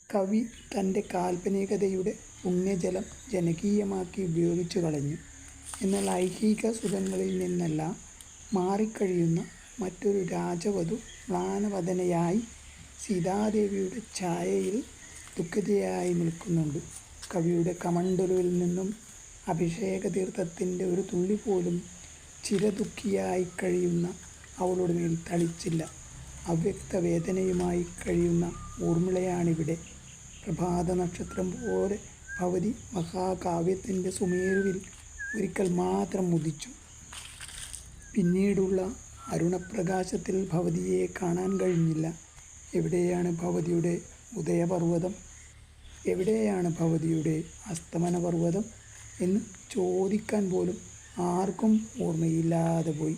കവി തൻ്റെ കാൽപ്പനികതയുടെ പുണ്യജലം ജനകീയമാക്കി ഉപയോഗിച്ചു കളഞ്ഞു. എന്നാൽ ഐഹിക സുഖങ്ങളിൽ നിന്നെല്ലാം മാറിക്കഴിയുന്ന മറ്റൊരു രാജവധു മ്ലാനവദനയായി സീതാദേവിയുടെ ഛായയിൽ ദുഃഖിതയായി നിൽക്കുന്നുണ്ട്. കവിയുടെ കമണ്ഡലുവിൽ നിന്നും അഭിഷേകതീർത്ഥത്തിൻ്റെ ഒരു തുള്ളി പോലും ചിരദുഃഖിയായി കഴിയുന്ന അവളുടെ മേൽ തളിച്ചില്ല. അവ്യക്തവേദനയുമായി കഴിയുന്ന ഊർമിളയാണിവിടെ. പ്രഭാത നക്ഷത്രം പോലെ ഭവതി മഹാകാവ്യത്തിൻ്റെ സുമേരുവിൽ ഒരിക്കൽ മാത്രം ഉദിച്ചു. പിന്നീടുള്ള അരുണപ്രകാശത്തിൽ ഭവതിയെ കാണാൻ കഴിഞ്ഞില്ല. എവിടെയാണ് ഭവതിയുടെ ഉദയപർവ്വതം, എവിടെയാണ് ഭവതിയുടെ അസ്തമനപർവ്വതം എന്ന് ചോദിക്കാൻ പോലും ആർക്കും ഓർമ്മയില്ലാതെ പോയി.